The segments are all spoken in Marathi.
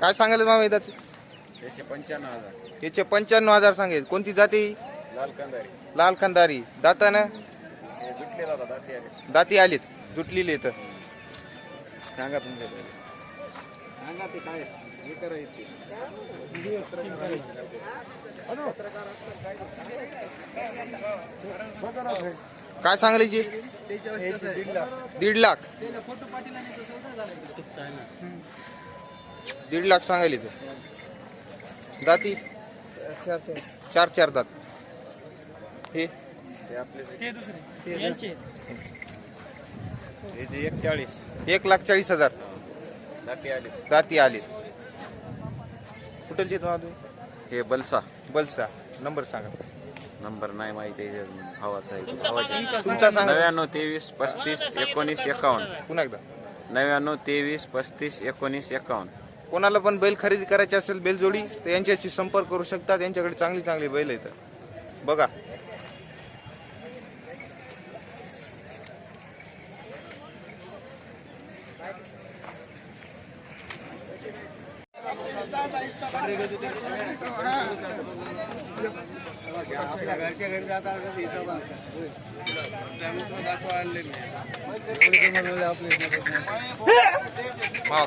काय सांगायला मामा येतात? याचे 95,000. याचे 95,000 सांगेल. कोणती जाती? लाल कंदारी. लाल खंदारी. दातानं हे जुटलेला होता दाती आले. दाती आलीत, जुटलेली तर सांगा तुमच्या सांगा ते काय हे करायचे. काय सांगायची? 1.5 लाख. 1.5 लाख सांगायले ते. दाती 4 दात. हे आपले हे जे 140 1,40,000 दाती आले. दाती आली. कुठलचे तुम्हाला? हे बलसा. बलसा. नंबर सांगा. नंबर नाही माहिती हवाचा आहे. तुमचा सांगा. 99 23 35 19 51. पुन्हा एकदा. 99 23 35 19 51. कोणाला पण बैल खरेदी करायची असेल, बैल जोडी, तर यांच्याशी संपर्क करू शकता. त्यांच्याकडे चांगली चांगली बैल आहेत बघा.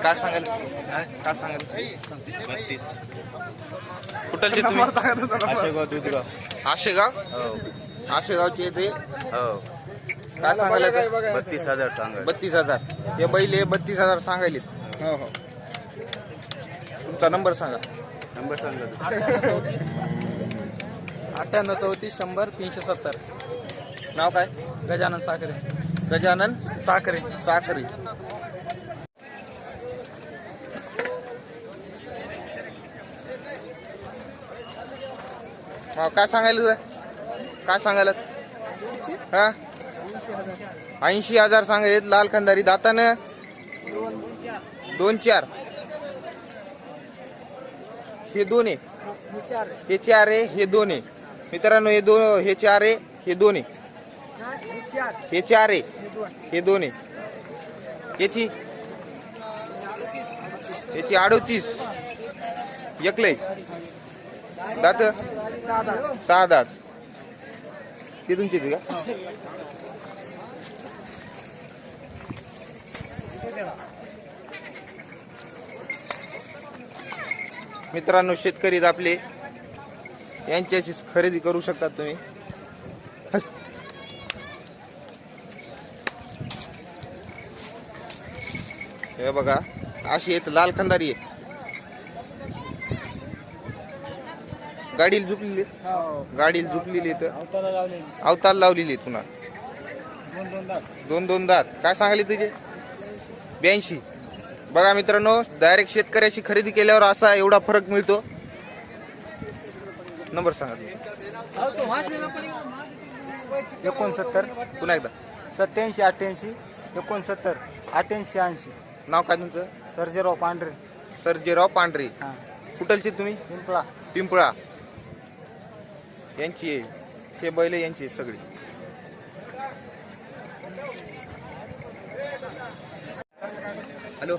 काय सांगाल? काय सांगाल? 32. कुठलचे तुम्ही? आशेगाव दूधगाव. आशेगाव. आशेगावचे ते हो. काय सांगायला? 32,000 सांगा. 32,000. हे बैल 32,000 सांगायले. हो हो. तुमचा नंबर सांगा. नंबर सांगा. 98 34 100 370. नाव काय? गजानन साखरे. गजानन साखरे. साखरी. हा काय सांगायला? काय सांगायला? हा 80,000 सांगायत. लाल खंदारी. दातानं 2-4. हे 2 आहे. हे 4 आहे. हे 2 आहे. मित्रांनो हे 2, हे 4 आहे. हे 2 आहे. हे 4 आहे. हे 2 आहे. याची 38. एकलय. दात 6 दात. ते तुमची का? मित्रांनो शेतकरी आपले यांच्याची खरेदी करू शकता तुम्ही. हे बघा अशी आहेत. लाल खंदारी आहे. गाडीला झुकलेली. गाडीला झुकलेली तर अवताल लावलेली पुन्हा. 2 दात. काय सांगाली तुझे? 82. बघा मित्रांनो डायरेक्ट शेतकऱ्याची खरेदी केल्यावर असा एवढा फरक मिळतो. नंबर सांगा. 69 पुन्हा एकदा. 87 88 69 88 80. नाव काय तुमचं? सर्जेराव पांढरे. सर्जेराव पांढरे. हां. कुठलचे तुम्ही? पिंपळा. पिंपळा. यांची आहे. हे बैल यांची आहे सगळी. हॅलो.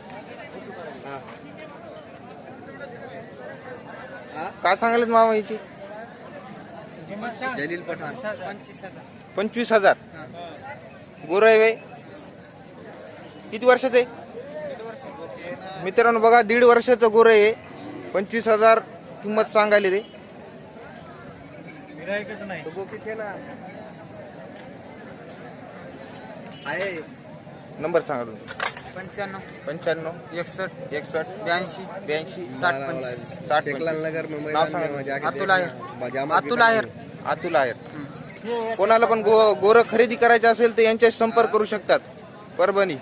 काय सांगायला मामा याची? जलील पठाण. 25,000. गोर आहे वे. किती वर्षाचं आहे? मित्रांनो बघा 1.5 वर्षाचं गोर आहे. 25,000 किंमत सांगायला ते. नंबर सांगा तुमचा. 95 95 61 61 82 82 60 25. 60. नाव सांगा. अतुल आहेर. अतुल आहेर. अतुल आहेर. कोणाला पण गोर खरेदी करायचं असेल तर यांच्याशी संपर्क करू शकतात. परभणी.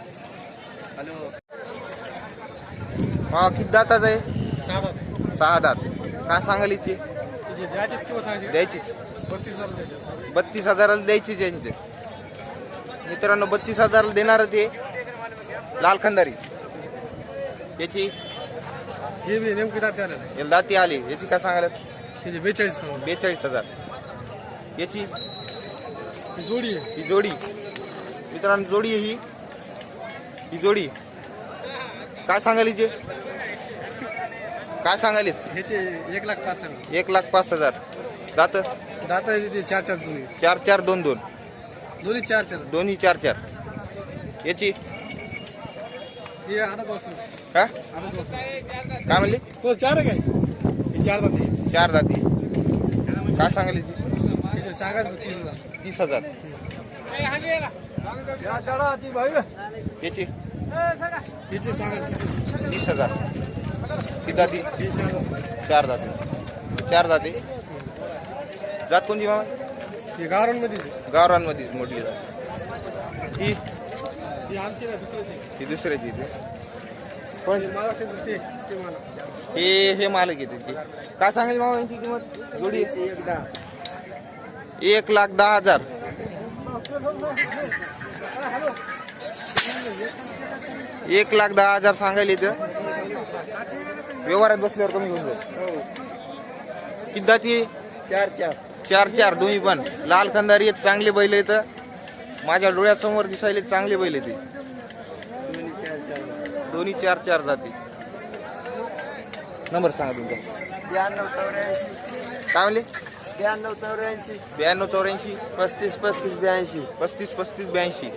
हा किती दाताच आहे? 6 दात. काय सांगाल इथे? द्यायचीच. 32,000 द्यायचीच यांचे. मित्रांनो 32,000 देणार ते. लाल खंदारी. याची दाती आली. याची काय सांगायला? 42,000. याची ही जोडी. मित्रांनो जोडी आहे ही जोडी. काय सांगाल हिचे? काय सांगालीत? ह्याचे 1,05,000 सांगा. 1,05,000. दात दाता येते 4-4 दोन्ही. 4-4 2-2 दोन्ही 4-4. दोन्ही 4-4. याची हे आधा पासून. का आधा पासून. काय म्हणली? तो 4 आहे काय? हे 4 दाते. 4 दाती. काय सांगाली ती? हे सांगा 30,000. 30,000. याची ह्याचे सांगा 30,000. 30,000. ती दाती हे 4 दाते. 4 दाती. 4 दाती. जात कोणती मामा? हे गावरानमध्ये. गावरांमध्येच मोठी जात. ही हे आमचे ना दुसऱ्याचे. ही दुसऱ्याची इथे. कोण? हे मला ते मला. हे मालक आहे त्याची. काय सांगाल मामा यांची किंमत? जोडी 1,10,000. 1,10,000 सांगायला इथं. व्यवहारात बसल्यावर कमी होऊन जाईल. किती दाती? 4-4. 4-4 दोन्ही पण लाल कंदारी आहेत. चांगले बैल आहेत. माझ्या डोळ्यासमोर दिसायले चांगले बैल आहेत. दोन्ही 4-4. दोन्ही 4-4 जाती. नंबर सांगा तुमचा. 92-84. काय म्हणले? 92-84. 92-84 35-35-82. 35-35-82.